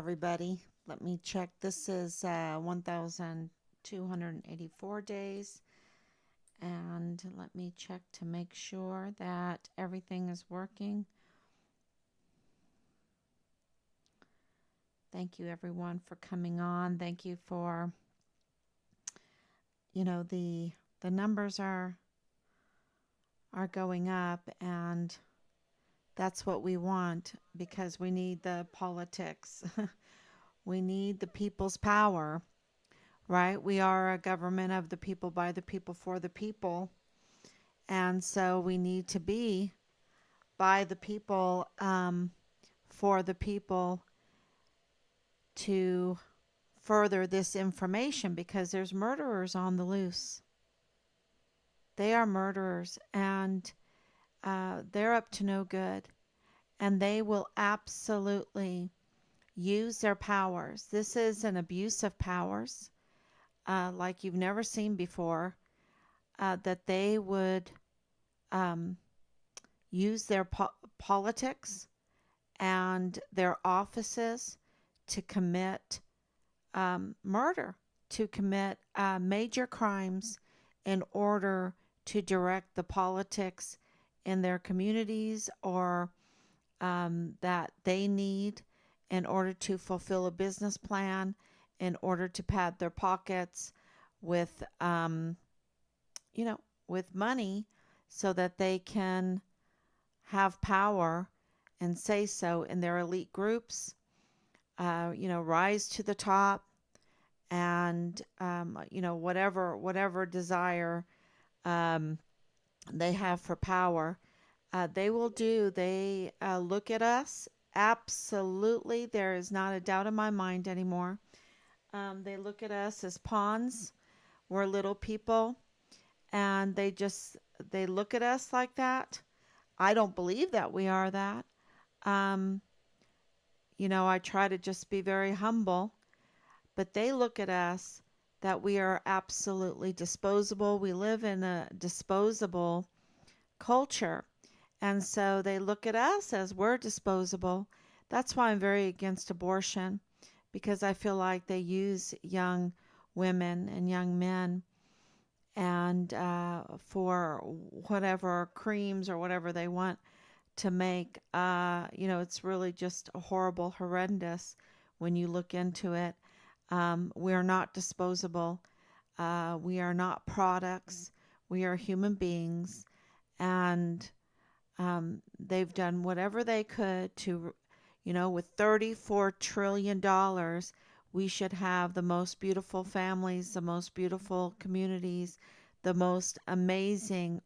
everybody. Let me check. This is 1,284 days. And let me check to make sure that everything is working. Thank you, everyone, for coming on. Thank you for, the numbers are going up, and that's what we want because we need the politics. We need the people's power, right? We are a government of the people, by the people, for the people. And so we need to be by the people, for the people, to further this information because there's murderers on the loose. They are murderers, and they're up to no good. And they will absolutely use their powers. This is an abuse of powers like you've never seen before, that they would um, use their politics and their offices to commit murder, to commit major crimes in order to direct the politics in their communities, or that they need in order to fulfill a business plan, in order to pad their pockets with, with money so that they can have power and say so in their elite groups, rise to the top, and whatever desire um, they have for power, they will do. They look at us. Absolutely, there is not a doubt in my mind anymore. They look at us as pawns. We're little people, and they look at us like that. I don't believe that we are that. Um, I try to just be very humble, but they look at us that we are absolutely disposable. We live in a disposable culture. And so they look at us as we're disposable. That's why I'm very against abortion, because I feel like they use young women and young men and for whatever creams or whatever they want to make. It's really just horrible, horrendous when you look into it. We are not disposable. We are not products. We are human beings. And they've done whatever they could to, with $34 trillion, we should have the most beautiful families, the most beautiful communities, the most amazing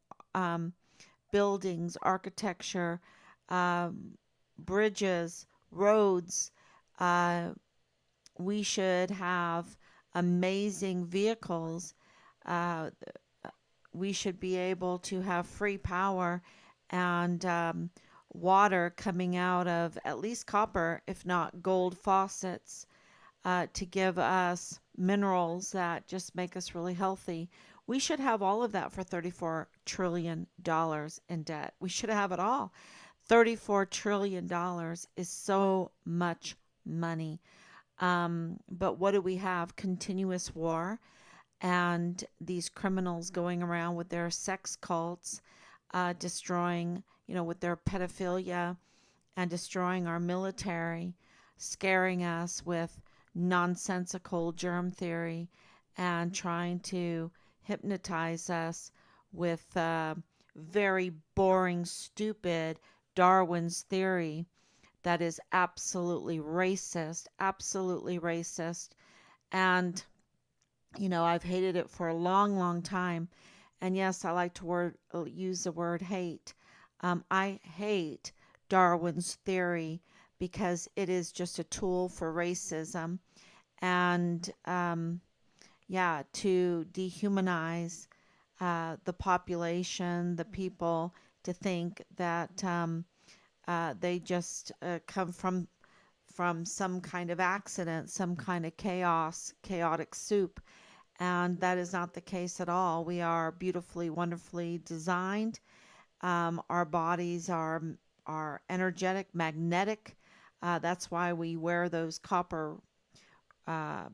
buildings, architecture, um, bridges, roads. Uh, we should have amazing vehicles. Uh, we should be able to have free power and water coming out of at least copper, if not gold faucets, to give us minerals that just make us really healthy. We should have all of that for $34 trillion in debt. We should have it all. $34 trillion is so much money. But what do we have? Continuous war and these criminals going around with their sex cults, destroying, with their pedophilia, and destroying our military, scaring us with nonsensical germ theory, and trying to hypnotize us with very boring, stupid Darwin's theory that is absolutely racist, absolutely racist. And, I've hated it for a long, long time. And yes, I like to use the word hate. I hate Darwin's theory because it is just a tool for racism and, yeah, to dehumanize the population, the people, to think that they just come from some kind of accident, some kind of chaotic soup. And that is not the case at all. We are beautifully, wonderfully designed. Our bodies are energetic, magnetic. That's why we wear those copper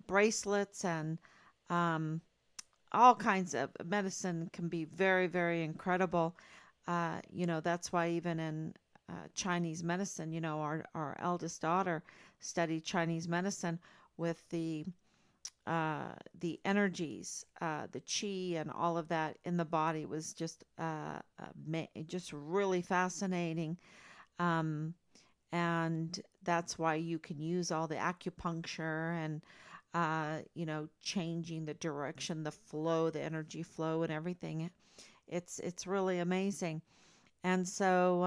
bracelets, and um, all kinds of medicine can be very, very incredible. That's why even in Chinese medicine, our eldest daughter studied Chinese medicine with the energies, the chi, and all of that in the body. It was just really fascinating. Um, and that's why you can use all the acupuncture and changing the direction, the flow, the energy flow, and everything. It's really amazing. And so,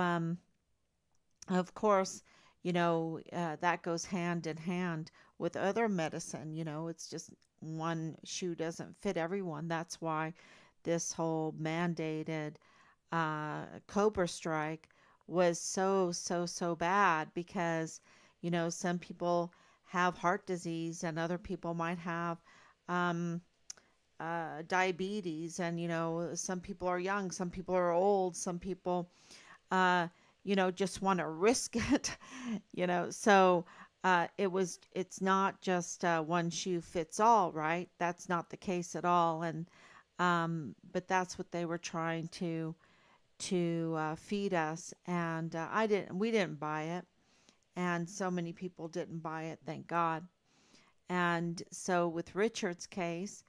of course, that goes hand in hand with other medicine. It's just one shoe doesn't fit everyone. That's why this whole mandated Cobra strike was so, so, so bad, because, some people have heart disease and other people might have um, diabetes. And, some people are young, some people are old, some people, uh, just want to risk it, So it's not just one shoe fits all, right? That's not the case at all. And, but that's what they were trying to feed us, and we didn't buy it, and so many people didn't buy it, thank God. And so with Richard's case,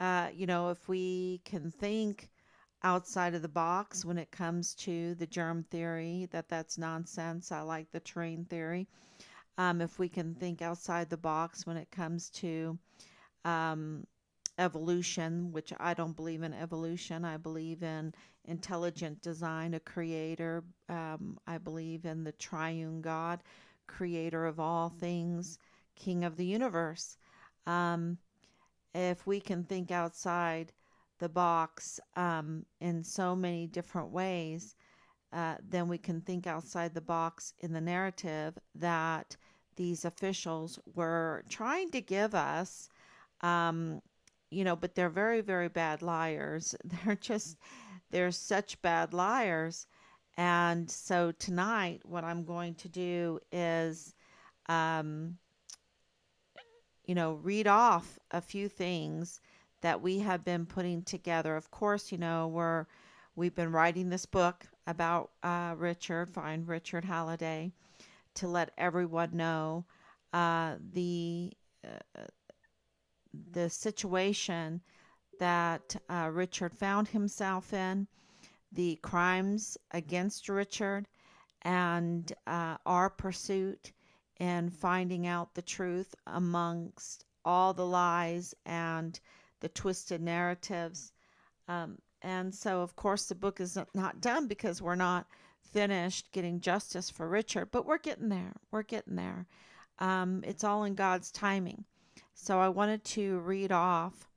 if we can think outside of the box when it comes to the germ theory, that's nonsense. I like the terrain theory. If we can think outside the box when it comes to um, evolution, which I don't believe in evolution. I believe in intelligent design, a creator. I believe in the triune God, creator of all things, king of the universe. Um, if we can think outside the box in so many different ways, then we can think outside the box in the narrative that these officials were trying to give us. Um, but they're very, very bad liars. They're such bad liars. And so tonight, what I'm going to do is, um, read off a few things that we have been putting together. Of course, we've been writing this book about Find Richard Halliday, to let everyone know uh, the uh, the situation that Richard found himself in, the crimes against Richard, and our pursuit in finding out the truth amongst all the lies and the twisted narratives. And so, of course, the book is not done, because we're not finished getting justice for Richard, but we're getting there. We're getting there. It's all in God's timing. So I wanted to read off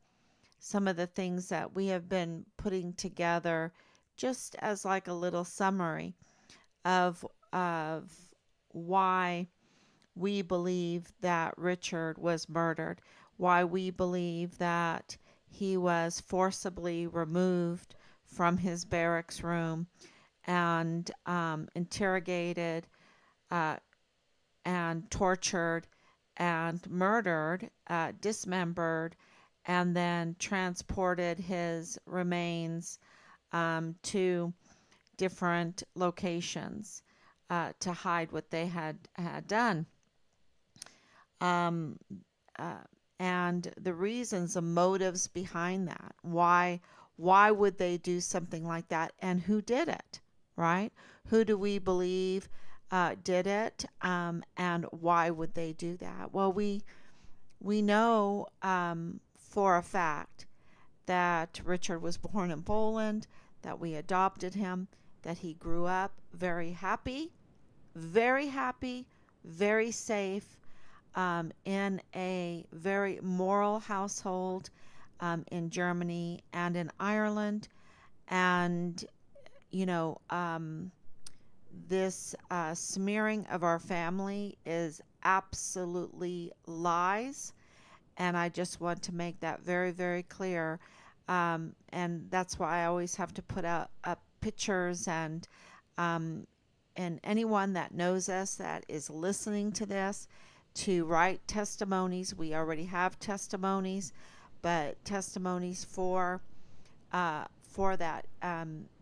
some of the things that we have been putting together, just as like a little summary of why we believe that Richard was murdered, why we believe that he was forcibly removed from his barracks room and interrogated uh, and tortured and murdered, dismembered, and then transported his remains to different locations to hide what they had done. Um, uh, and the reasons, the motives behind that. Why would they do something like that, and who did it, right? Who do we believe did it, and why would they do that? Well, we know for a fact that Richard was born in Poland, that we adopted him, that he grew up very happy, very safe, in a very moral household in Germany and in Ireland. And, you know, um, this smearing of our family is absolutely lies. And I just want to make that very, very clear. And that's why I always have to put out up pictures and um, and anyone that knows us that is listening to this to write testimonies. We already have testimonies, but testimonies for that,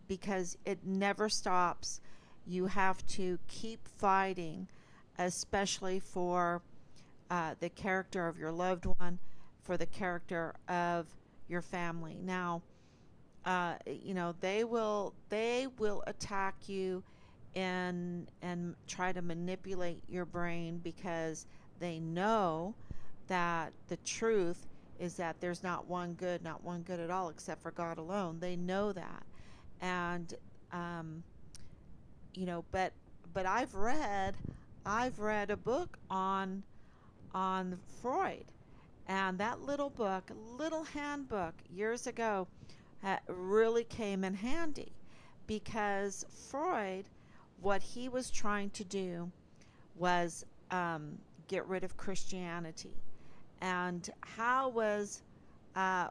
because it never stops. You have to keep fighting, especially for the character of your loved one, for the character of your family. Now, they will attack you and try to manipulate your brain because they know that the truth is that there's not one good at all except for God alone. They know that. And um, but I've read a book on Freud, and that little book, little handbook years ago, really came in handy because Freud, what he was trying to do was get rid of Christianity. And how was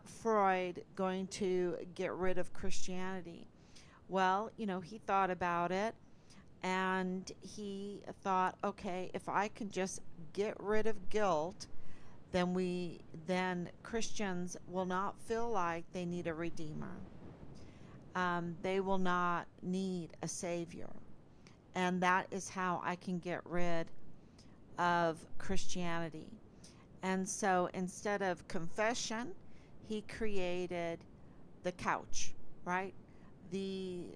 Freud going to get rid of Christianity? Well, he thought about it, and he thought, okay, if I can just get rid of guilt, then Christians will not feel like they need a redeemer. They will not need a savior, and that is how I can get rid of Christianity. And so instead of confession, he created the couch, right? The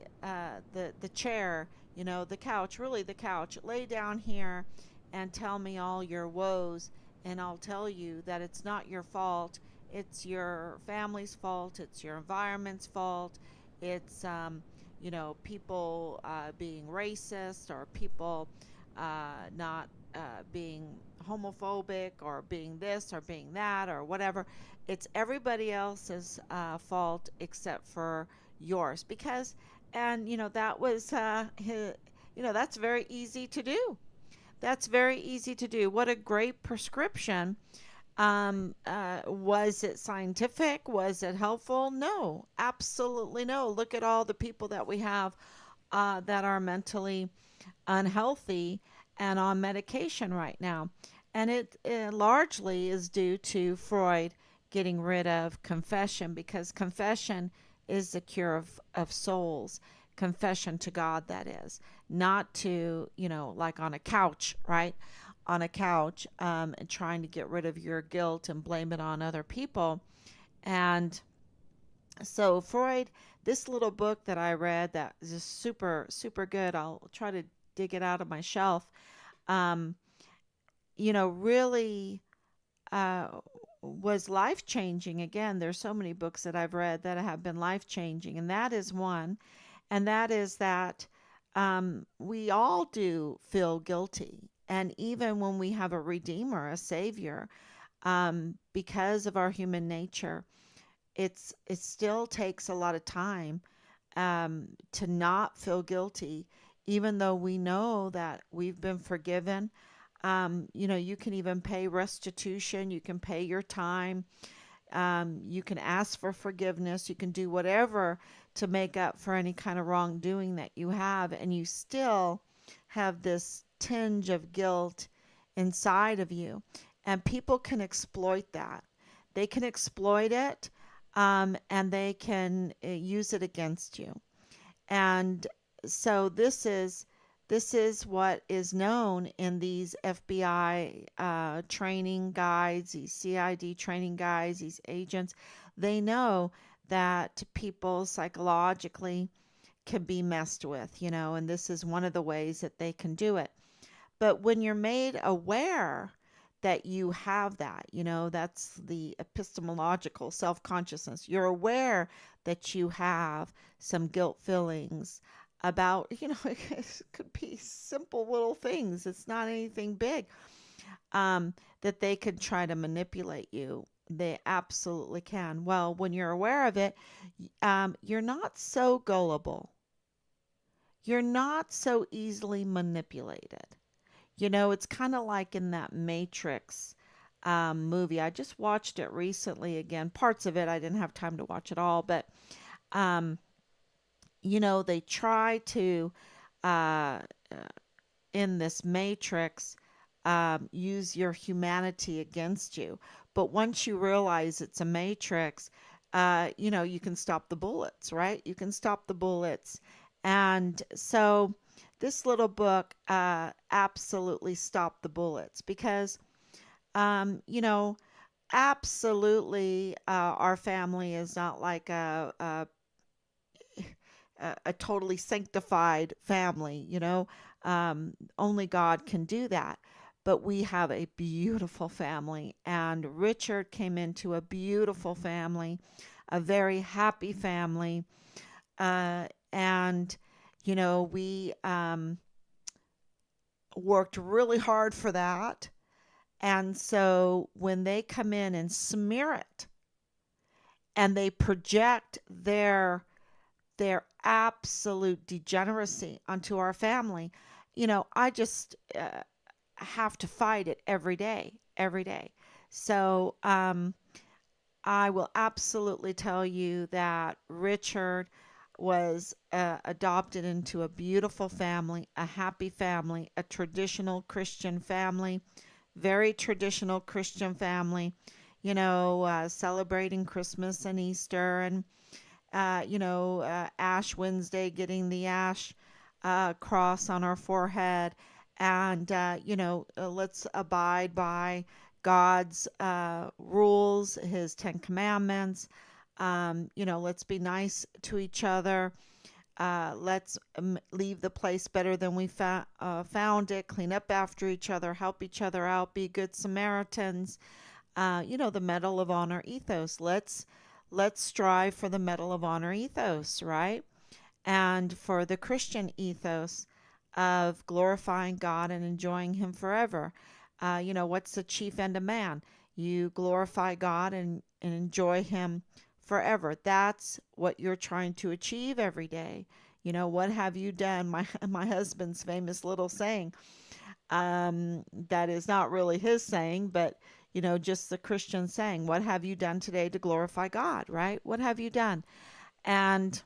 chair, the couch, really the couch. Lay down here and tell me all your woes, and I'll tell you that it's not your fault. It's your family's fault. It's your environment's fault. It's people being racist, or people not being homophobic, or being this or being that or whatever. It's everybody else's fault except for yours. Because, and that was that's very easy to do. That's very easy to do. What a great prescription. Was it scientific? Was it helpful? No, absolutely no. Look at all the people that we have that are mentally unhealthy and on medication right now. And it largely is due to Freud getting rid of confession, because confession is the cure of souls. Confession to God, that is. Not to, like on a couch, right? On a couch, and trying to get rid of your guilt and blame it on other people. And so Freud, this little book that I read that is just super, super good. I'll try to dig it out of my shelf. Um, really uh, was life changing. Again, there's so many books that I've read that have been life changing, and that is one. And that is that we all do feel guilty. And even when we have a redeemer, a savior, because of our human nature, it still takes a lot of time to not feel guilty, even though we know that we've been forgiven. You can even pay restitution, you can pay your time, you can ask for forgiveness, you can do whatever to make up for any kind of wrongdoing that you have, and you still have this tinge of guilt inside of you. And people can exploit that. They can exploit it, and they can use it against you. And so this is what is known in these FBI training guides, these CID training guides, these agents. They know that people psychologically can be messed with, and this is one of the ways that they can do it. But when you're made aware that you have that, that's the epistemological self consciousness. You're aware that you have some guilt feelings about, it could be simple little things. It's not anything big, that they could try to manipulate you. They absolutely can. Well, when you're aware of it, you're not so gullible. You're not so easily manipulated. It's kind of like in that Matrix movie. I just watched it recently again. Parts of it, I didn't have time to watch it all, but um, they try to uh, in this matrix use your humanity against you. But once you realize it's a matrix, you can stop the bullets, right? You can stop the bullets. And so this little book absolutely stopped the bullets because, um, you know, absolutely our family is not like a totally sanctified family, only God can do that. But we have a beautiful family, and Richard came into a beautiful family, a very happy family. And, we worked really hard for that. And so when they come in and smear it and they project their absolute degeneracy onto our family, I just have to fight it every day, every day. So I will absolutely tell you that Richard was adopted into a beautiful family, a happy family, a traditional Christian family, very traditional Christian family, celebrating Christmas and Easter and Ash Wednesday, getting the ash cross on our forehead. And, let's abide by God's rules, His Ten Commandments. Let's be nice to each other. Let's leave the place better than we found it, clean up after each other, help each other out, be good Samaritans. The Medal of Honor ethos. Let's strive for the Medal of Honor ethos, right? And for the Christian ethos of glorifying God and enjoying Him forever. What's the chief end of man? You glorify God and enjoy Him forever. That's what you're trying to achieve every day. What have you done? My husband's famous little saying, that is not really his saying, but just the Christian saying, what have you done today to glorify God, right? What have you done? And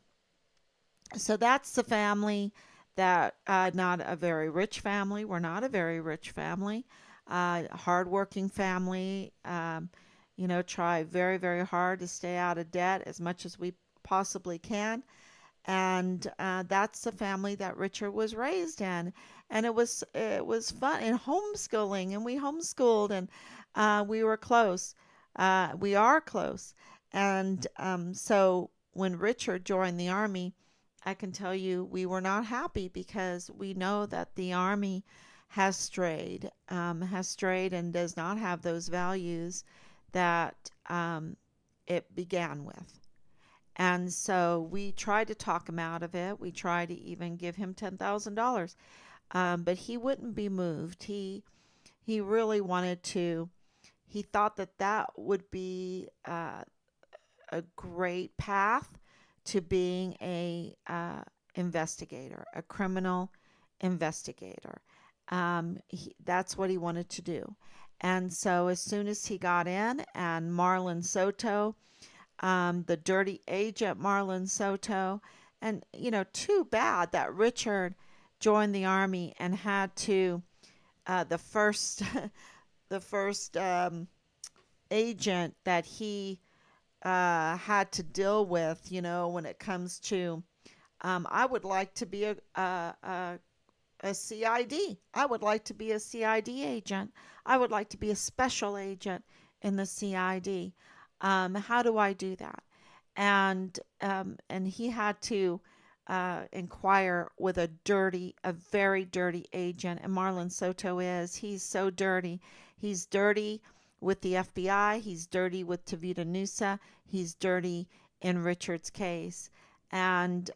so that's the family that, not a very rich family. We're not a very rich family, hardworking family. Try very, very hard to stay out of debt as much as we possibly can. And that's the family that Richard was raised in, and it was fun and homeschooling, and we homeschooled, and we were close. We are close, and so when Richard joined the army, I can tell you we were not happy because we know that the army has strayed and does not have those values that it began with. And so we tried to talk him out of it. We tried to even give him $10,000, but he wouldn't be moved. He really wanted to. He thought that that would be a great path to being a investigator, a criminal investigator. That's what he wanted to do. And so as soon as he got in, and Marlon Soto, the dirty agent Marlon Soto. And, too bad that Richard joined the army and had to, the first, the first agent that he had to deal with, when it comes to, I would like to be a CID. I would like to be a CID agent. I would like to be a special agent in the CID. How do I do that? And he had to inquire with a very dirty agent. And Marlon Soto he's so dirty. He's dirty with the FBI. He's dirty with Tavita Nusa. He's dirty in Richard's case. And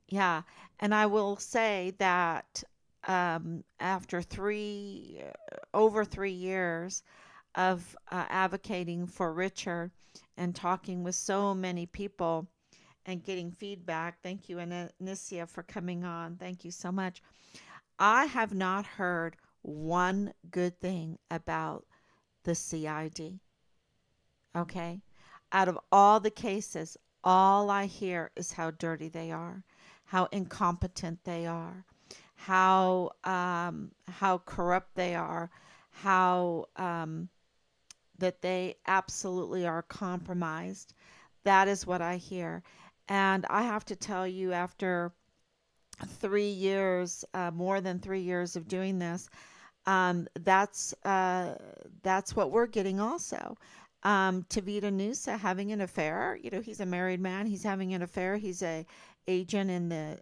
yeah, and I will say that after over 3 years of advocating for Richard and talking with so many people and getting feedback. Thank you, Anicia, for coming on. Thank you so much. I have not heard one good thing about the CID. Okay? Out of all the cases, all I hear is how dirty they are, how incompetent they are, how corrupt they are, how that they absolutely are compromised. That is what I hear. And I have to tell you, after 3 years, more than 3 years of doing this, um, that's uh, that's what we're getting also. Tavita Nusa having an affair. You know, he's a married man. He's having an affair. He's a agent in the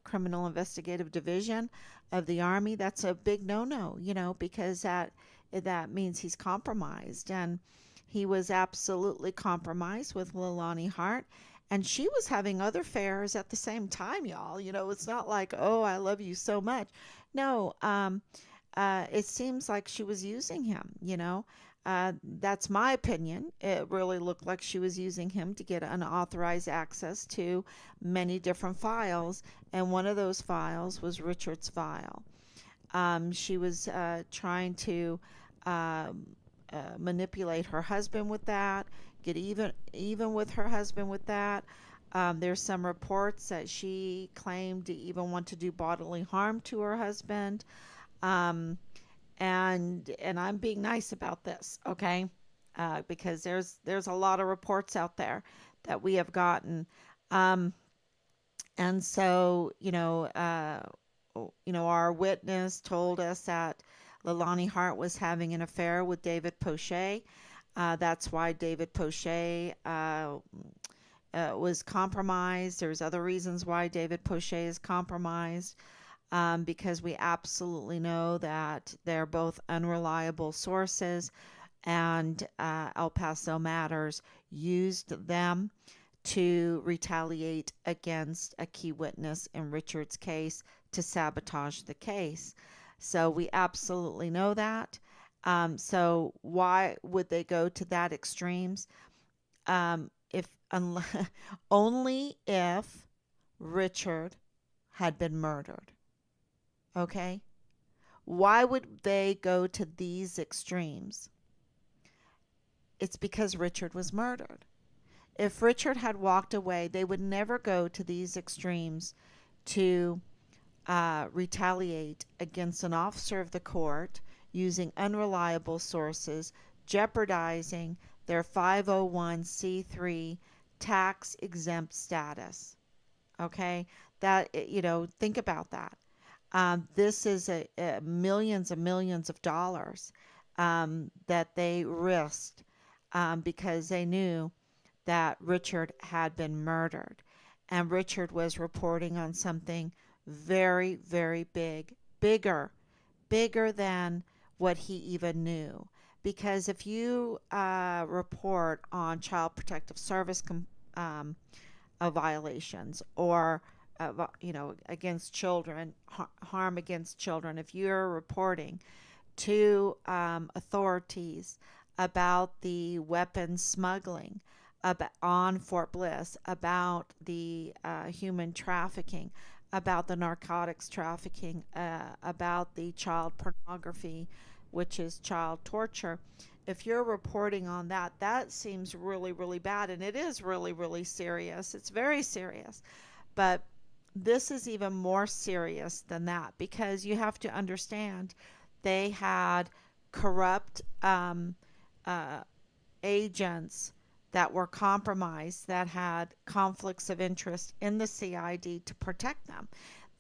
criminal investigative division of the army. That's a big no-no. You know, because that means he's compromised, and he was absolutely compromised with Leilani Hart. And she was having other affairs at the same time, y'all. You know, it's not like, oh, I love you so much. No, it seems like she was using him, you know. That's my opinion. It really looked like she was using him to get unauthorized access to many different files, and one of those files was Richard's file. She was trying to um, manipulate her husband with that, get even with her husband with that. There's some reports that she claimed to even want to do bodily harm to her husband. Um, and I'm being nice about this, okay? Because there's a lot of reports out there that we have gotten, um, and so our witness told us that Leilani Hart was having an affair with David Poche. That's why David Poche was compromised. There's other reasons why David Poche is compromised, because we absolutely know that they're both unreliable sources, and El Paso Matters used them to retaliate against a key witness in Richard's case to sabotage the case. So we absolutely know that. So why would they go to that extremes? If only if Richard had been murdered. Okay? Why would they go to these extremes? It's because Richard was murdered. If Richard had walked away, they would never go to these extremes to retaliate against an officer of the court using unreliable sources, jeopardizing their 501c3 tax exempt status. Okay? Think about that. This is millions and millions of dollars that they risked because they knew that Richard had been murdered. And Richard was reporting on something very, very big, bigger than what he even knew. Because if you report on child protective service violations, or against children, harm against children, if you're reporting to authorities about the weapons smuggling on Fort Bliss, about the human trafficking, about the narcotics trafficking, about the child pornography, which is child torture. If you're reporting on that, that seems really, really bad. And it is really, really serious. It's very serious. But this is even more serious than that, because you have to understand they had corrupt uh, agents that were compromised, that had conflicts of interest in the CID to protect them.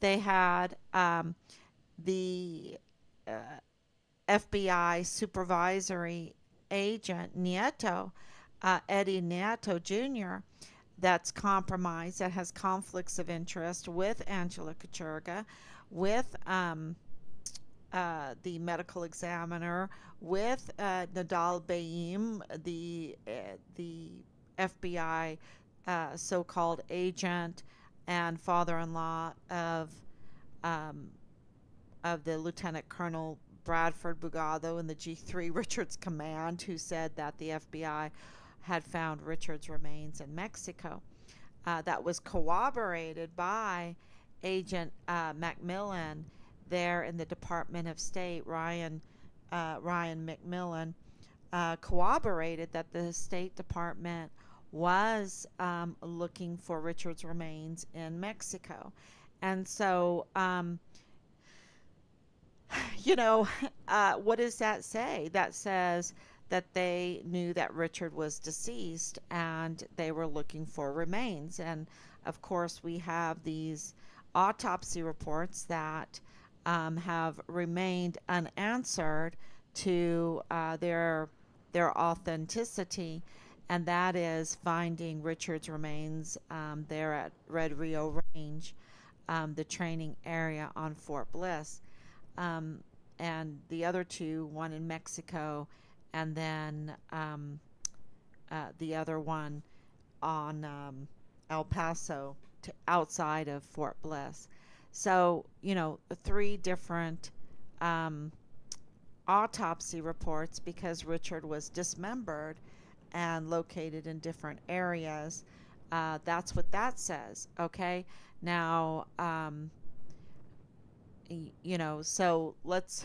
They had the FBI supervisory agent Nieto, Eddie Nieto Jr., that's compromised, that has conflicts of interest with Angela Kachurga, with the medical examiner, with Nadal Baim, the FBI so-called agent and father-in-law um, of the Lieutenant Colonel Bradford Bugado in the G3 Richards Command, who said that the FBI had found Richard's remains in Mexico. That was corroborated by Agent Macmillan there in the Department of State. Ryan McMillan corroborated that the State Department was looking for Richard's remains in Mexico. And so, you know, what does that say? That says that they knew that Richard was deceased and they were looking for remains. And of course, we have these autopsy reports that have remained unanswered to their authenticity, and that is finding Richard's remains there at Red Rio Range, the training area on Fort Bliss, um, and the other two, one in Mexico, and then the other one on El Paso, outside of Fort Bliss. So, three different um, autopsy reports because Richard was dismembered and located in different areas. That's what that says. Okay. Now, so let's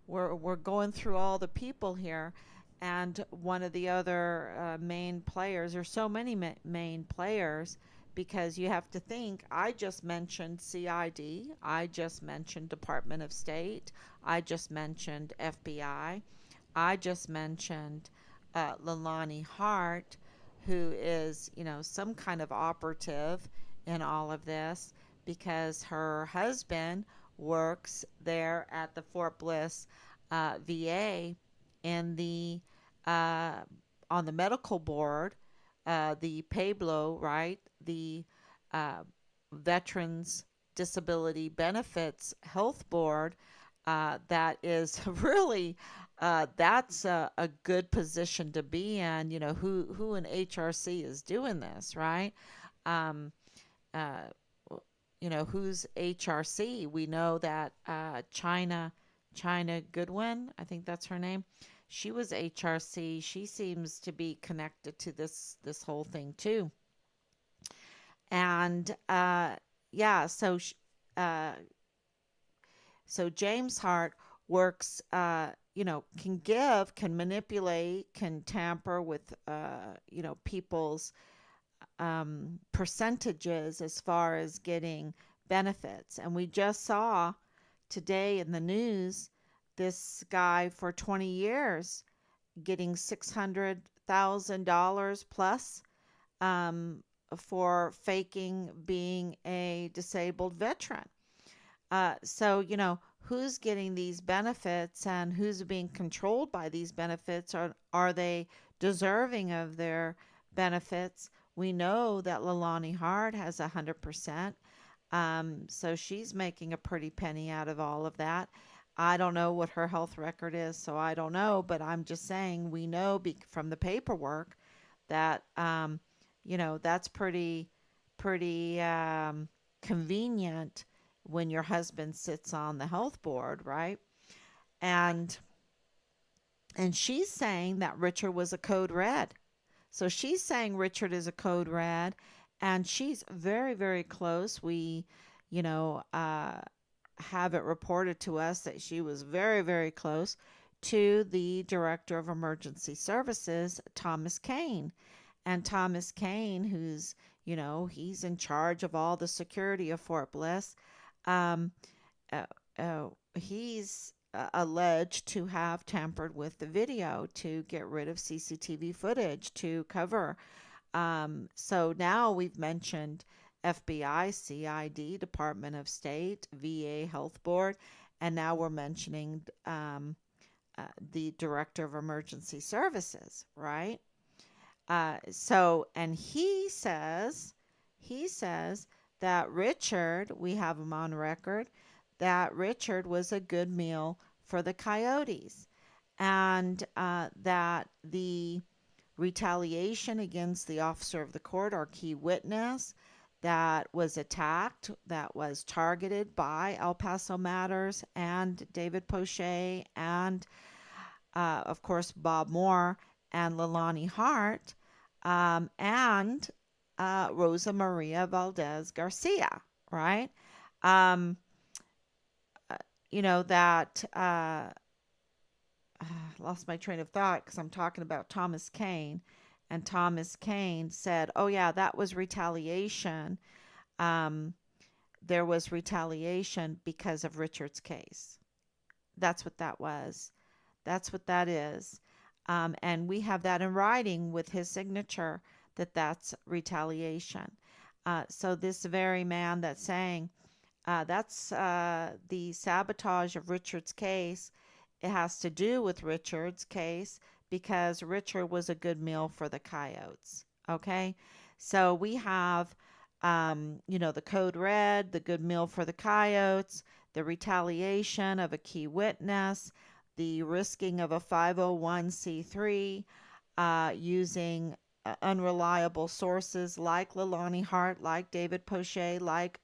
we're going through all the people here, and one of the other main players. There's so many main players because you have to think. I just mentioned CID. I just mentioned Department of State. I just mentioned FBI. I just mentioned Lalani Hart, who is some kind of operative in all of this because her husband works there at the Fort Bliss VA in the uh, on the medical board, the Pablo, right? The uh, Veterans Disability Benefits Health Board. That is really that's a good position to be in. Who in HRC is doing this, right? Um, uh, who's HRC? We know that China Goodwin, I think that's her name. She was HRC. She seems to be connected to this whole thing too. And yeah, uh, so James Hart works. Can manipulate, can tamper with people's percentages as far as getting benefits. And we just saw today in the news this guy for 20 years getting $600,000 plus um, for faking being a disabled veteran. So, who's getting these benefits and who's being controlled by these benefits? Are they deserving of their benefits? We know that Lalani Hard has 100%. So she's making a pretty penny out of all of that. I don't know what her health record is, so I don't know, but I'm just saying we know from the paperwork that that's pretty convenient when your husband sits on the health board, right? And and she's saying that Richard was a code red. So she's saying Richard is a code red, and she's very, very close. We, you know, uh, have it reported to us that she was very, very close to the director of emergency services, Thomas Kane. And Thomas Kane, he's in charge of all the security of Fort Bliss. Um, he's alleged to have tampered with the video to get rid of CCTV footage to cover. So now we've mentioned FBI, CID, Department of State, VA Health Board, and now we're mentioning the Director of Emergency Services, right? And he says that Richard, we have him on record, that Richard was a good meal for the coyotes, and that the retaliation against the officer of the court, our key witness, that was attacked, that was targeted by El Paso Matters and David Poche and, of course, Bob Moore and Lalani Hart, and Rosa Maria Valdez Garcia, right? Um, that lost my train of thought because I'm talking about Thomas Kane and Thomas Kane said, oh, yeah, that was retaliation. Um, there was retaliation because of Richard's case. That's what that was. That's what that is. And we have that in writing with his signature that that's retaliation. So this very man that's saying that's the sabotage of Richard's case. It has to do with Richard's case because Richard was a good meal for the coyotes. Okay, so we have, the code red, the good meal for the coyotes, the retaliation of a key witness, the risking of a 501c3, using unreliable sources like Leilani Hart, like David Poche, like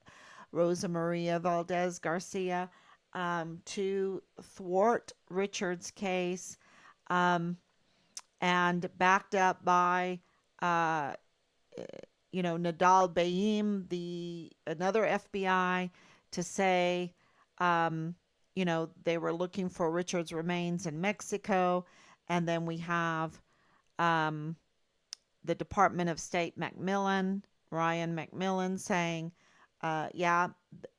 Rosa Maria Valdez Garcia, to thwart Richard's case, um, and backed up by, uh, Nadal Bayim, the another FBI, to say, they were looking for Richard's remains in Mexico, and then we have, um, the Department of State Macmillan, Ryan Macmillan, saying, yeah,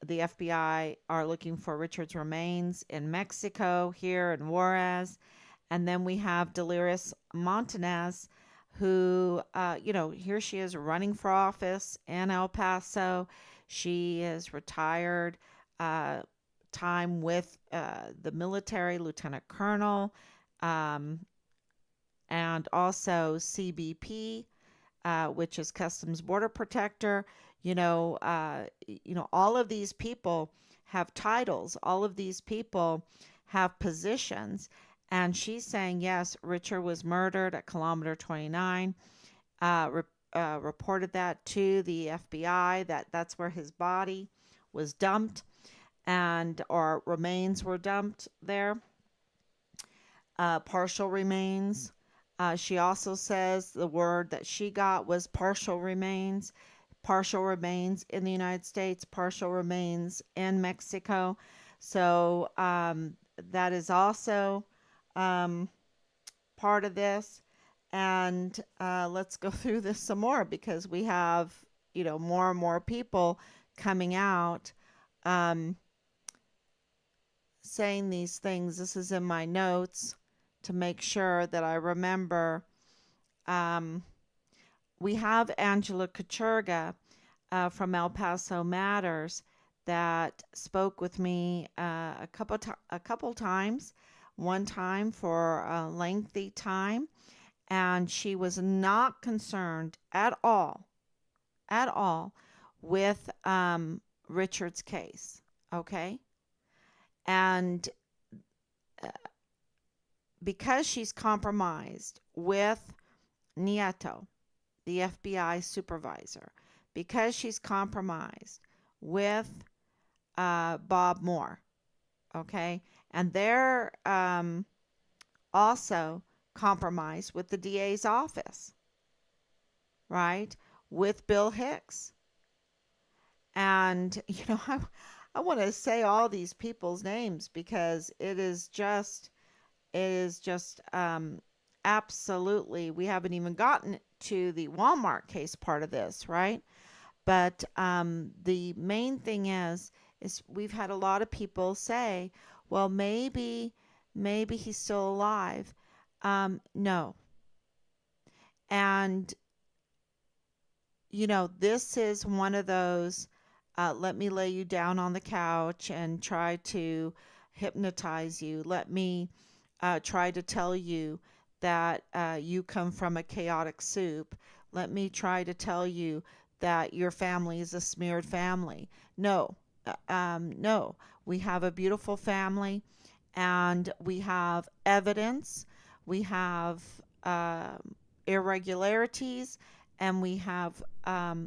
the FBI are looking for Richard's remains in Mexico, here in Juarez. And then we have Dolores Montanez, who, here she is running for office in El Paso. She is retired, uh, time with the military, Lieutenant Colonel, um, and also CBP, which is Customs Border Protector. All of these people have titles. All of these people have positions. And she's saying, yes, Richard was murdered at kilometer 29. Reported that to the FBI, that's where his body was dumped, and or remains were dumped there, partial remains. She also says the word that she got was partial remains in the United States, partial remains in Mexico. So that is also, um, part of this. And let's go through this some more because we have, more and more people coming out, um, saying these things. This is in my notes to make sure that I remember. Um, we have Angela Kachurga, from El Paso Matters, that spoke with me a couple times. One time for a lengthy time, and she was not concerned at all, with Richard's case. Okay, and uh, because she's compromised with Nieto, the FBI supervisor, because she's compromised with Bob Moore, okay, and they're also compromised with the DA's office, right, with Bill Hicks. And, I want to say all these people's names because it is just absolutely, we haven't even gotten to the Walmart case part of this, right? But the main thing is we've had a lot of people say, well, maybe he's still alive. No. And, this is one of those, let me lay you down on the couch and try to hypnotize you. Let me try to tell you that you come from a chaotic soup. Let me try to tell you that your family is a smeared family. No, no. We have a beautiful family, and we have evidence. We have irregularities, and we have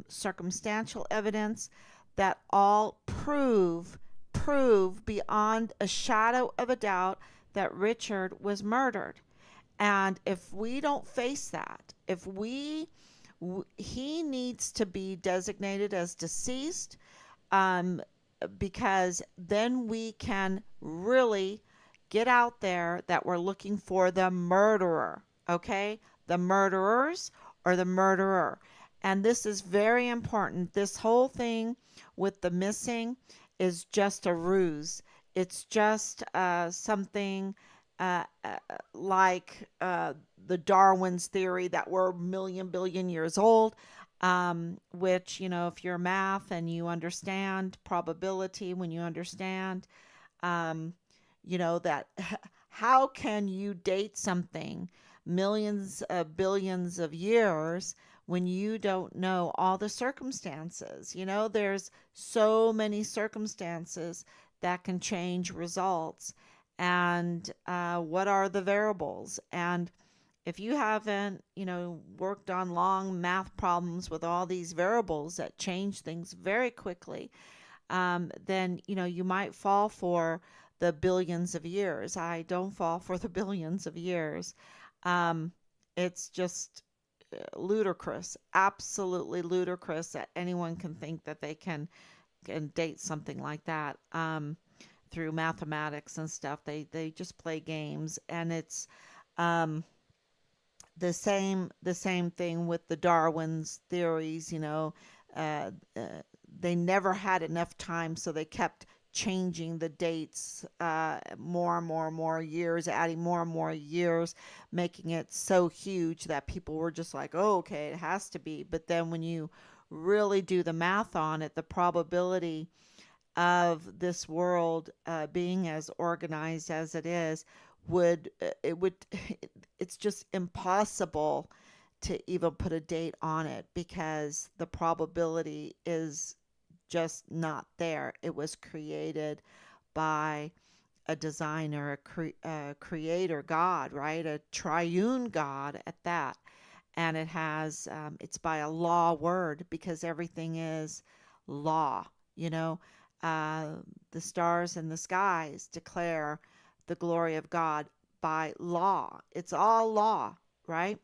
circumstantial evidence that all prove beyond a shadow of a doubt that Richard was murdered. And if we don't face that, if he needs to be designated as deceased, um, because then we can really get out there that we're looking for the murderer. Okay, the murderers or the murderer. And this is very important. This whole thing with the missing is just a ruse. It's just something uh, uh, like the Darwin's theory that we're a million billion years old, which, if you're math and you understand probability, when you understand, um, that how can you date something millions of billions of years when you don't know all the circumstances? There's so many circumstances that can change results. And what are the variables? And if you haven't, worked on long math problems with all these variables that change things very quickly, then you might fall for the billions of years. I don't fall for the billions of years. Um, it's just ludicrous, absolutely ludicrous that anyone can think that they can date something like that through mathematics and stuff. They just play games, and it's um, the same thing with the Darwin's theories. Uh, uh, they never had enough time, so they kept changing the dates more and more and more years, adding more and more years, making it so huge that people were just like, oh, okay, it has to be. But then when you really do the math on it, the probability of this world being as organized as it is would it's just impossible to even put a date on it, because the probability is just not there. It was created by a designer, a creator God, right? A triune God at that. And it's by a law word, because everything is law. You know, uh, the stars in the skies declare the glory of God by law. It's all law, right?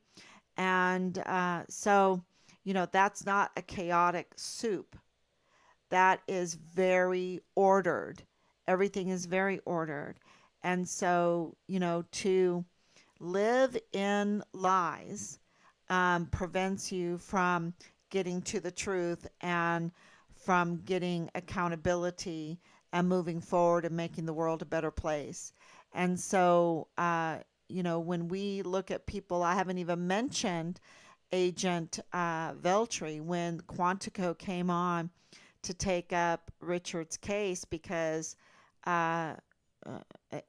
And so, that's not a chaotic soup. That is very ordered. Everything is very ordered. And so, to live in lies prevents you from getting to the truth and from getting accountability and moving forward and making the world a better place. And so, when we look at people, I haven't even mentioned Agent Veltri when Quantico came on to take up Richard's case, because uh,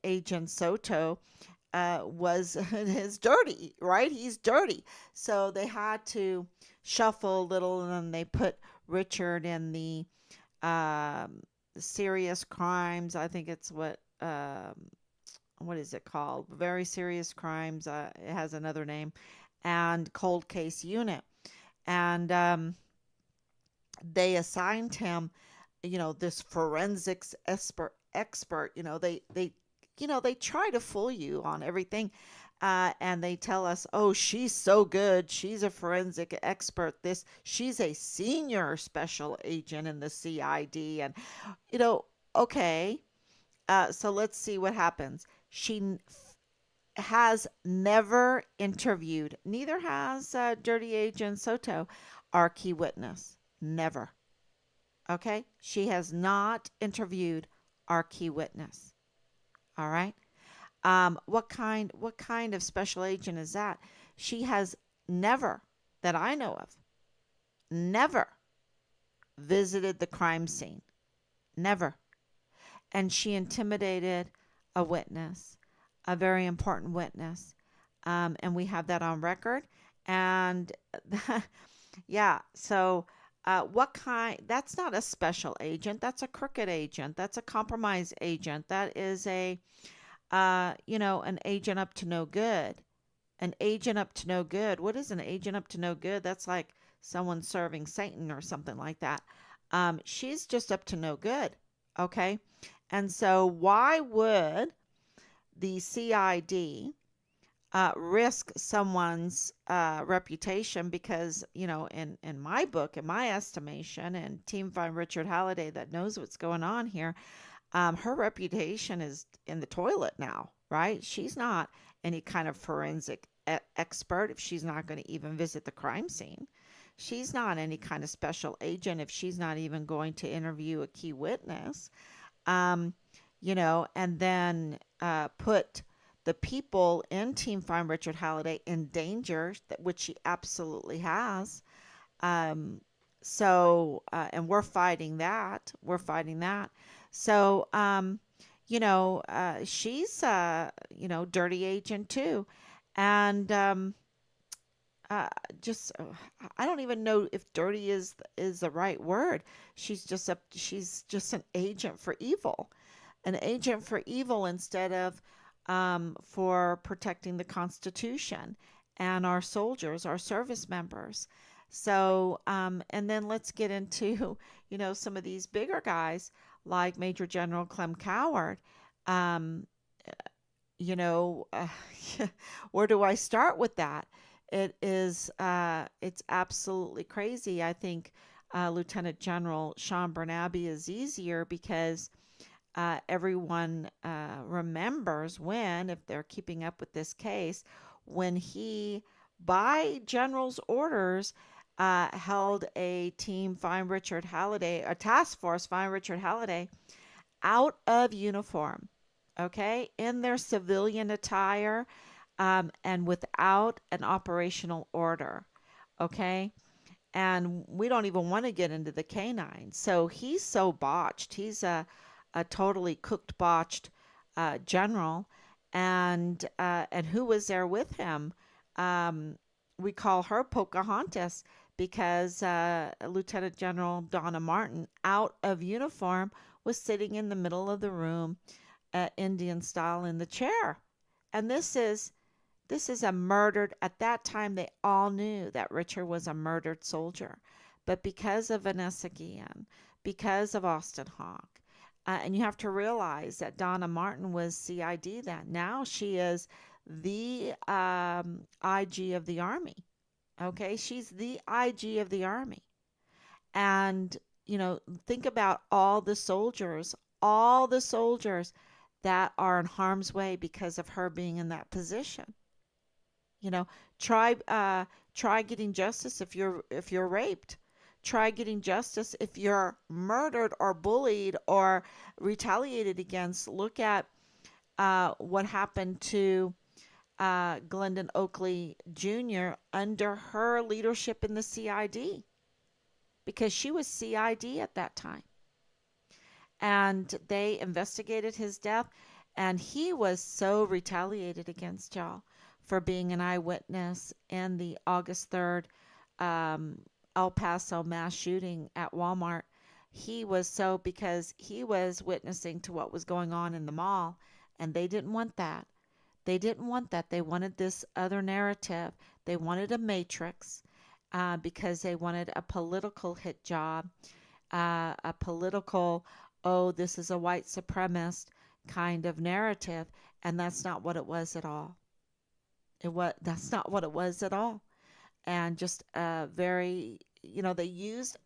Agent Soto was is dirty, right? He's dirty. So they had to shuffle a little, and then they put Richard in the serious crimes. I think it's what is it called? Very serious crimes. It has another name, and cold case unit. And they assigned him, this forensics expert. They try to fool you on everything. And they tell us, oh, she's so good. She's a forensic expert. She's a senior special agent in the CID. And, you know, okay. So let's see what happens. Has never interviewed, neither has Dirty Agent Soto, our key witness. Never. Okay? She has not interviewed our key witness. All right? What kind of special agent is that? She has never, that I know of, never visited the crime scene. Never. And she intimidated a witness, a very important witness. And we have that on record. And yeah, so what kind? That's not a special agent. That's a crooked agent. That's a compromise agent. That is an agent up to no good. An agent up to no good. What is an agent up to no good? That's like someone serving Satan or something like that. She's just up to no good. Okay. And so, why would the CID risk someone's reputation? Because, in my book, in my estimation, and Team Find Richard Halliday that knows what's going on here, her reputation is in the toilet now, right? She's not any kind of forensic expert if she's not going to even visit the crime scene. She's not any kind of special agent if she's not even going to interview a key witness. Um, and then put the people in Team Find Richard Halliday in danger, which she absolutely has. Um, and we're fighting that. We're fighting that. So, she's, dirty agent too. And uh, just, I don't even know if dirty is the right word. She's just an agent for evil, an agent for evil instead of for protecting the Constitution and our soldiers, our service members. So, and then let's get into, some of these bigger guys like Major General Clem Coward. Um, you know, uh, where do I start with that? It's absolutely crazy. I think Lieutenant General Sean Bernabe is easier because everyone remembers when, if they're keeping up with this case, when he, by general's orders, held a team Find Richard Halliday, a task force Find Richard Halliday, out of uniform, okay, in their civilian attire, and without an operational order, okay? And we don't even want to get into the canine. So he's so botched. He's a totally cooked, botched general. And who was there with him? Um, we call her Pocahontas because Lieutenant General Donna Martin, out of uniform, was sitting in the middle of the room, Indian style, in the chair. And this is a murdered, at that time they all knew that Richard was a murdered soldier. But because of Vanessa Guillen, because of Austin Hawke, and you have to realize that Donna Martin was CID then. Now she is the IG of the Army. Okay, she's the IG of the Army. And, think about all the soldiers that are in harm's way because of her being in that position. You know, try try getting justice if you're raped. Try getting justice if you're murdered or bullied or retaliated against. Look at what happened to Glendon Oakley Jr. under her leadership in the CID, because she was CID at that time. And they investigated his death, and he was so retaliated against, y'all, for being an eyewitness in the August 3rd El Paso mass shooting at Walmart. He was so, because he was witnessing to what was going on in the mall, and they didn't want that. They didn't want that. They wanted this other narrative. They wanted a matrix, because they wanted a political hit job, a political, oh, this is a white supremacist kind of narrative. And that's not what it was at all. That's not what it was at all. And just very, they used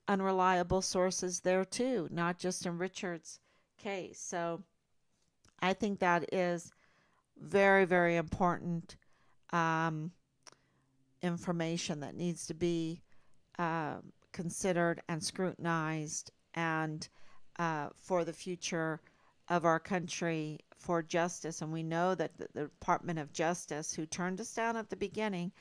unreliable sources there too, not just in Richard's case. So I think that is very, very important um, information that needs to be uh, considered and scrutinized, and for the future of our country, for justice. And we know that the Department of Justice, who turned us down at the beginning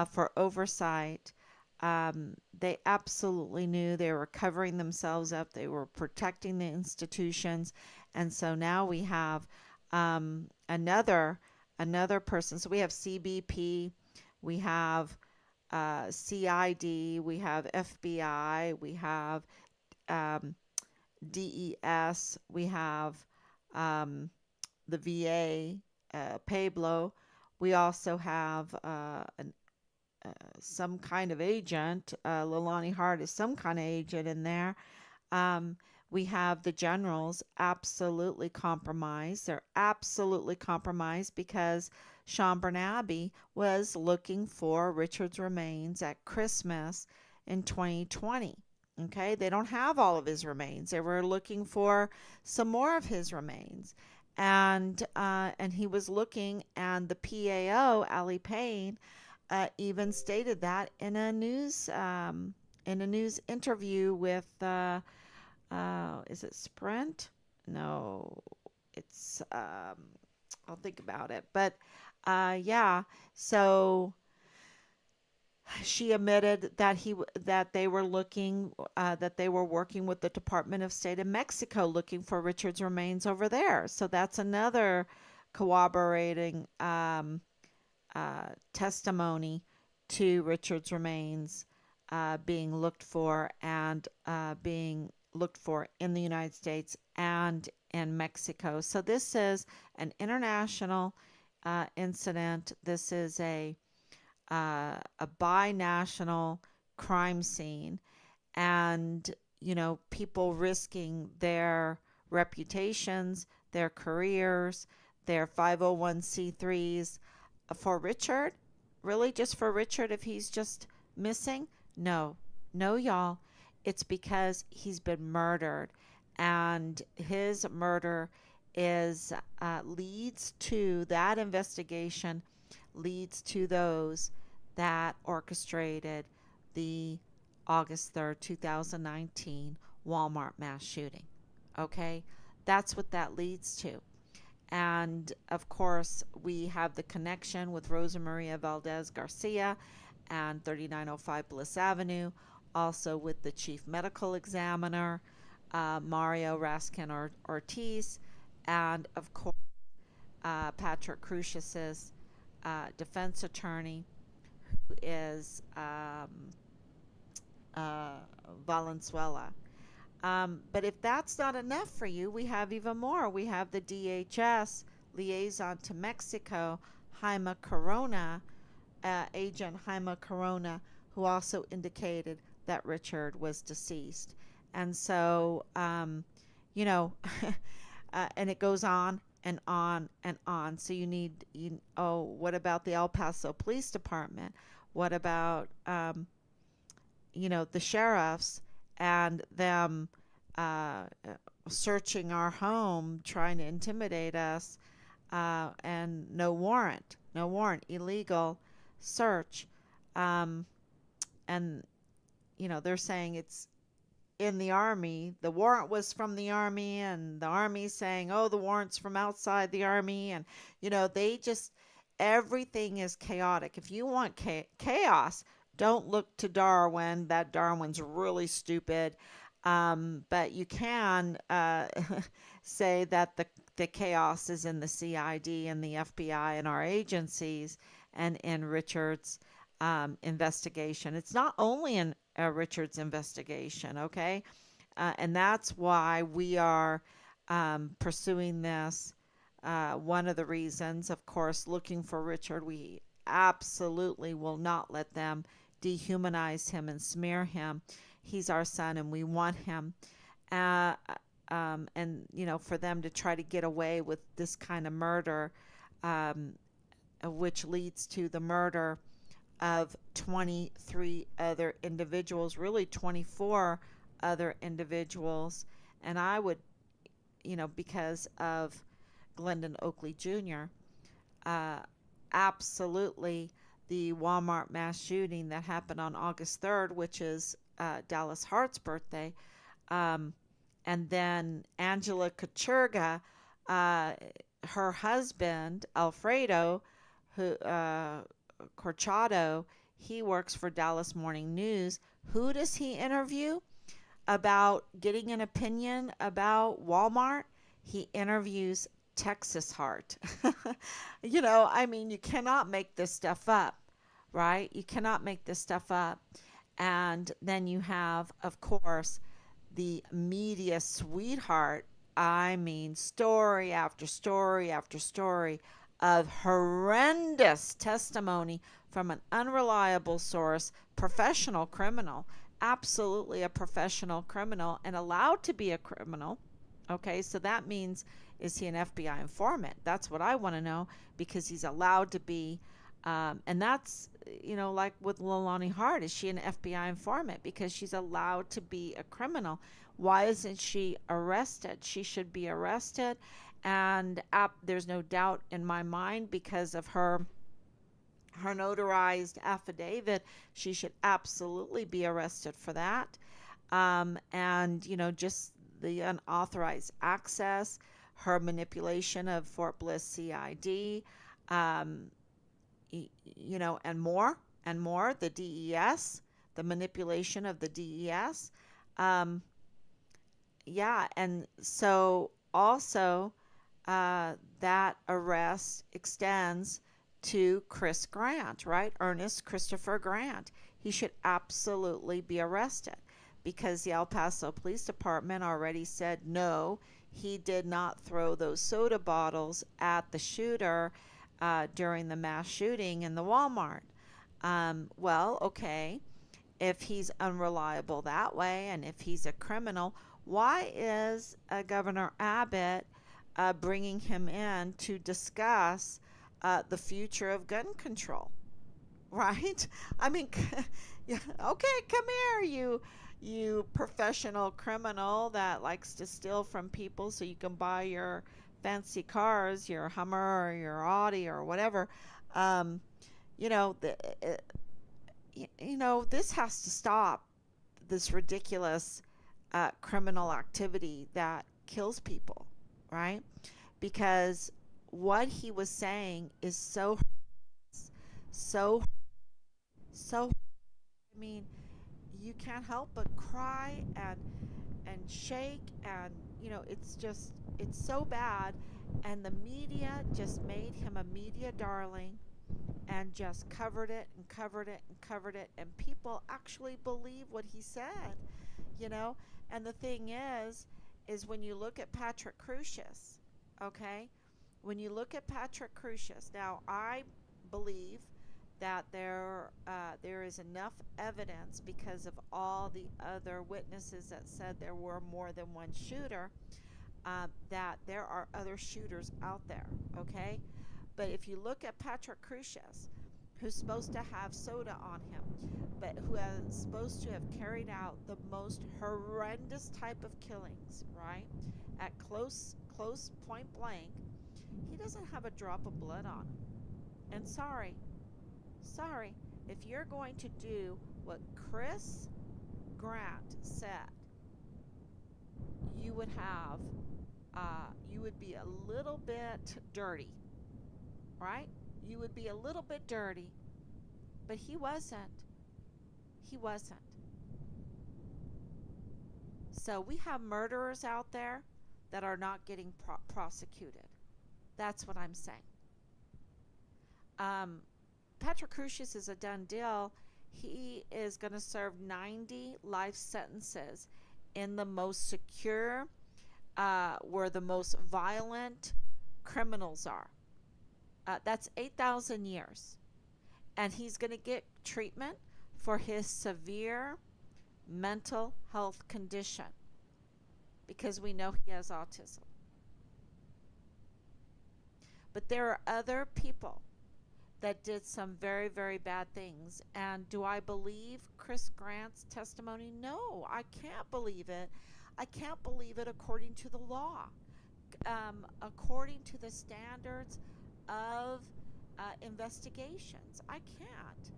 for oversight, they absolutely knew they were covering themselves up. They were protecting the institutions. And so now we have another person. So we have CBP, we have CID, we have FBI, we have um, DES, we have um, the VA, Pablo. We also have some kind of agent. Lilani Hart is some kind of agent in there. Um, we have the generals absolutely compromised. They're absolutely compromised because Sean Bernabe was looking for Richard's remains at Christmas in 2020. Okay, they don't have all of his remains. They were looking for some more of his remains. and he was looking, and the PAO, Ali Payne, even stated that in a news interview with is it Sprint? No, it's I'll think about it. But yeah, so she admitted that that they were looking that they were working with the Department of State of Mexico looking for Richard's remains over there. So that's another corroborating testimony to Richard's remains being looked for and being looked for in the United States and in Mexico. So this is an international incident. This is a binational crime scene, and people risking their reputations, their careers, their 501c3s for Richard. Really, just for Richard, if he's just missing? No, no, y'all. It's because he's been murdered, and his murder is leads to that investigation, leads to those that orchestrated the August 3rd, 2019 Walmart mass shooting. Okay? That's what that leads to. And of course, we have the connection with Rosa Maria Valdez Garcia and 3905 Bliss Avenue, also with the chief medical examiner, Mario Raskin Ortiz, and of course, Patrick Crucius's defense attorney, who is uh, Valenzuela. But if that's not enough for you, we have even more. We have the DHS liaison to Mexico, Jaime Corona, agent Jaime Corona, who also indicated that Richard was deceased. And so, you know, and it goes on and on and on. So what about the El Paso Police Department? What about, the sheriffs and them uh, searching our home, trying to intimidate us, and no warrant, illegal search. Um, and, they're saying it's in the army. The warrant was from the army, and the army saying, oh, the warrant's from outside the army. And, they just, everything is chaotic. If you want chaos, don't look to Darwin. That Darwin's really stupid. But you can say that the chaos is in the CID and the FBI and our agencies and in Richard's investigation. It's not only in Richard's investigation, okay? And that's why we are pursuing this. One of the reasons, of course, looking for Richard, we absolutely will not let them dehumanize him and smear him. He's our son and we want him. Uh, and, for them to try to get away with this kind of murder, um, which leads to the murder of 23 other individuals, really 24 other individuals. And I would, because of Glendon Oakley Jr., uh, absolutely the Walmart mass shooting that happened on August 3rd, which is Dallas Hart's birthday. Um, and then Angela Kachurga, uh, her husband, Alfredo, who Corchado, he works for Dallas Morning News. Who does he interview about getting an opinion about Walmart? He interviews Texas Heart. You cannot make this stuff up, right? You cannot make this stuff up. And then you have, of course, the media sweetheart. Story after story after story of horrendous testimony from an unreliable source, professional criminal, absolutely a professional criminal and allowed to be a criminal. Okay, so that means, is he an FBI informant? That's what I want to know, because he's allowed to be. And that's, like with Leilani Hart, is she an FBI informant? Because she's allowed to be a criminal. Why isn't she arrested? She should be arrested And there's no doubt in my mind, because of her notarized affidavit, she should absolutely be arrested for that. And just the unauthorized access, her manipulation of Fort Bliss CID, um, and more, the DES, the manipulation of the DES. Um, yeah, and so also that arrest extends to Chris Grant, right? Ernest Christopher Grant. He should absolutely be arrested, because the El Paso Police Department already said no, he did not throw those soda bottles at the shooter during the mass shooting in the Walmart. Well, okay, if he's unreliable that way and if he's a criminal, why is Governor Abbott bringing him in to discuss the future of gun control? Right? I mean, yeah, okay, come here, you professional criminal that likes to steal from people so you can buy your fancy cars, your Hummer or your Audi or whatever. Um, you know, the, this has to stop, this ridiculous criminal activity that kills people, right? Because what he was saying is so, so. I mean, you can't help but cry and shake, and it's so bad, and the media just made him a media darling and just covered it and covered it and covered it, and people actually believe what he said, you know. And the thing is when you look at Patrick Crusius, okay, when you look at Patrick Crusius, now I believe that there is enough evidence, because of all the other witnesses that said there were more than one shooter, that there are other shooters out there, okay? But if you look at Patrick Crusius, who's supposed to have soda on him, but who is supposed to have carried out the most horrendous type of killings, right? At close point blank, he doesn't have a drop of blood on him. And sorry, if you're going to do what Chris Grant said, you would have, you would be a little bit dirty, right? You would be a little bit dirty, but he wasn't. He wasn't. So we have murderers out there that are not getting prosecuted. That's what I'm saying. Um, Patrick Crusius is a done deal. He is going to serve 90 life sentences in the most secure, where the most violent criminals are. That's 8,000 years. And he's going to get treatment for his severe mental health condition, because we know he has autism. But there are other people that did some very, very bad things. And do I believe Chris Grant's testimony? No, I can't believe it. I can't believe it according to the law, according to the standards of investigations. I can't,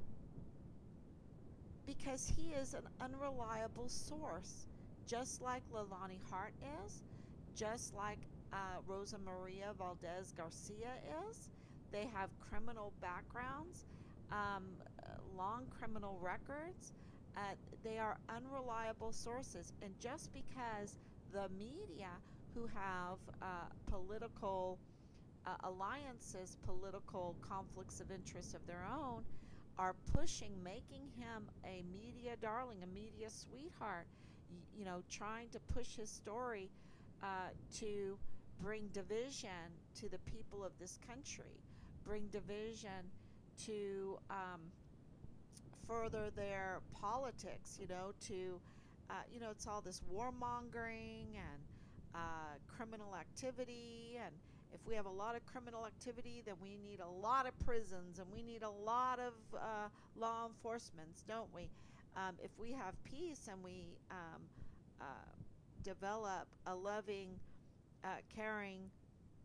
because he is an unreliable source, just like Leilani Hart is, just like Rosa Maria Valdez Garcia is. They have criminal backgrounds, um, long criminal records. They are unreliable sources. And just because the media, who have political alliances, political conflicts of interest of their own, are pushing, making him a media darling, a media sweetheart, trying to push his story to bring division to the people of this country, bring division to further their politics, it's all this warmongering and criminal activity. And if we have a lot of criminal activity, then we need a lot of prisons and we need a lot of law enforcements, don't we? If we have peace and we uh, develop a loving, caring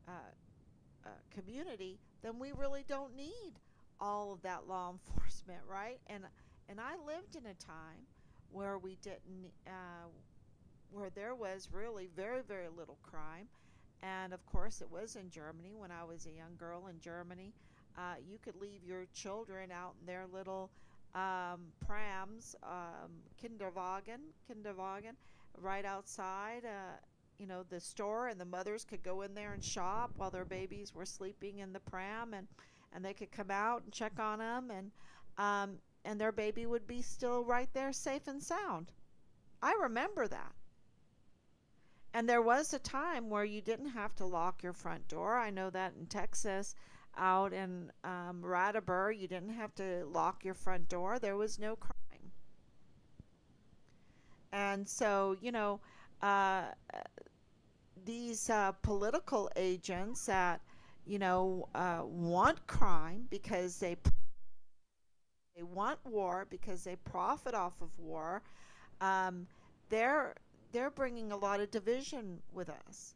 uh, community, then we really don't need all of that law enforcement, right? And I lived in a time where we didn't, where there was really very little crime, and of course it was in Germany when I was a young girl in Germany. You could leave your children out in their little prams, Kinderwagen, right outside. The store, and the mothers could go in there and shop while their babies were sleeping in the pram, and they could come out and check on them, and their baby would be still right there, safe and sound. I remember that. And there was a time where you didn't have to lock your front door. I know that in Texas, out in Radaburg, you didn't have to lock your front door. There was no crime. And so, uh, these political agents that, want crime because they want war because they profit off of war. Um, they're they're bringing a lot of division with us.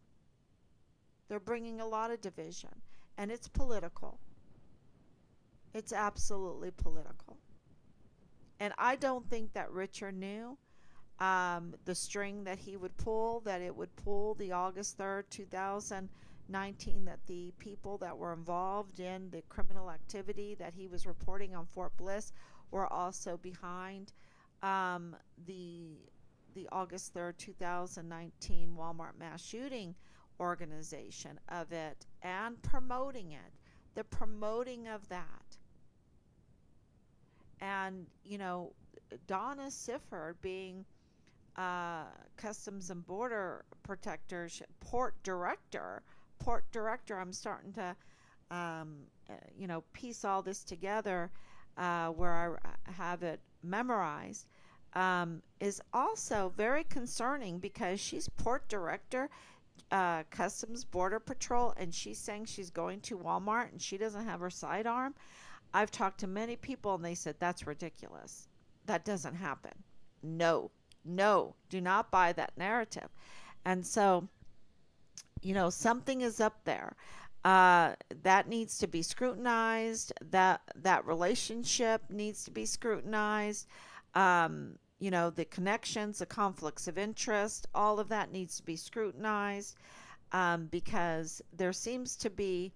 They're bringing a lot of division, and it's political. It's absolutely political. And I don't think that Richard knew the string that he would pull, that it would pull the August 3rd, 2019, that the people that were involved in the criminal activity that he was reporting on Fort Bliss were also behind um, the the August 3rd, 2019 Walmart mass shooting organization of it and promoting it. The promoting of that. And, Donna Sifford being Customs and Border Protector's port director, I'm starting to, piece all this together where I have it memorized, is also very concerning because she's port director, Customs Border Patrol, and she's saying she's going to Walmart and she doesn't have her sidearm. I've talked to many people and they said that's ridiculous. That doesn't happen. No, no, do not buy that narrative. And so, something is up there. That needs to be scrutinized. That relationship needs to be scrutinized. The connections, the conflicts of interest, all of that needs to be scrutinized because there seems to be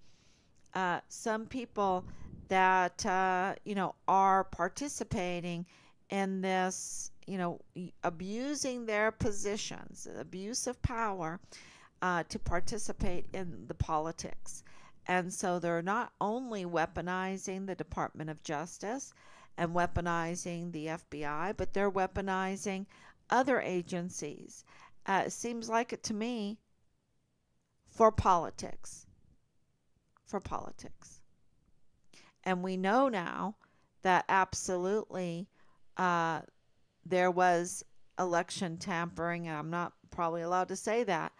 some people that are participating in this, abusing their positions, abuse of power to participate in the politics. And so they're not only weaponizing the Department of Justice and weaponizing the FBI, but they're weaponizing other agencies. It seems like it to me for politics. For politics. And we know now that absolutely uh, there was election tampering, and I'm not probably allowed to say that,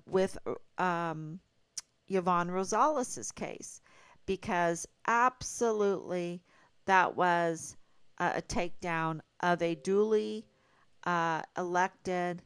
with Yvonne Rosales' case, because absolutely that was a takedown of a duly elected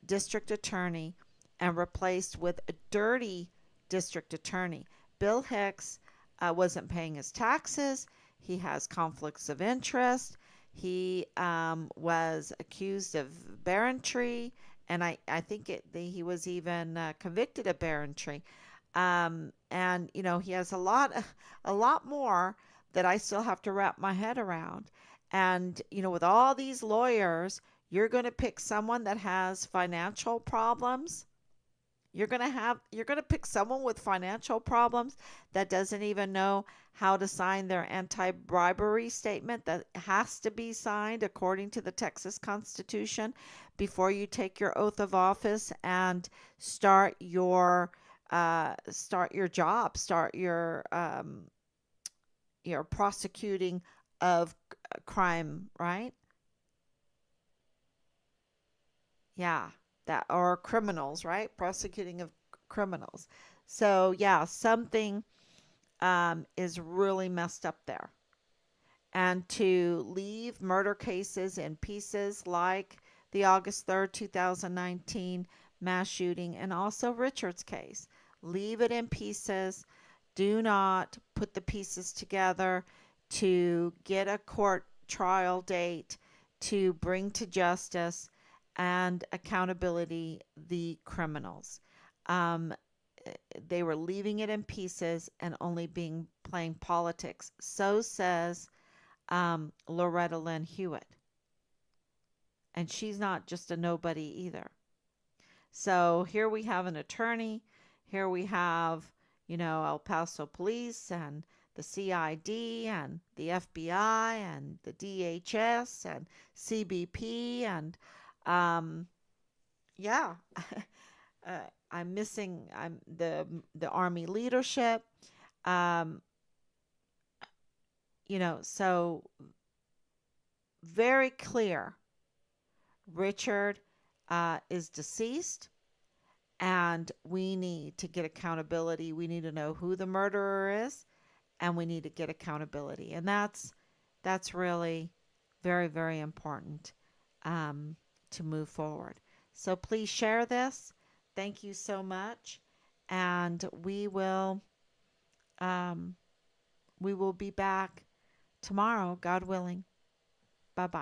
district attorney and replaced with a dirty district attorney. Bill Hicks wasn't paying his taxes. He has conflicts of interest. He was accused of barentry, and I think he was even convicted of barentry. And he has a lot more that I still have to wrap my head around. And with all these lawyers, you're going to pick someone that has financial problems. You're going to pick someone with financial problems that doesn't even know how to sign their anti-bribery statement that has to be signed according to the Texas Constitution before you take your oath of office and start your job, start your prosecuting of crime, right? Yeah, that or criminals, right? Prosecuting of criminals. So yeah, something is really messed up there. And to leave murder cases in pieces like the August 3rd, 2019 mass shooting, and also Richard's case. Leave it in pieces. Do not put the pieces together to get a court trial date to bring to justice and accountability the criminals. Um, they were leaving it in pieces and only being playing politics. So says Loretta Lynn Hewitt. And she's not just a nobody either. So here we have an attorney. Here we have, El Paso Police and the CID and the FBI and the DHS and CBP and yeah, I'm missing the Army leadership. Um, so very clear. Richard is deceased, and we need to get accountability. We need to know who the murderer is, and we need to get accountability. And that's really very, very important um, to move forward. So please share this. Thank you so much, and um, we will be back tomorrow, God willing. Bye bye.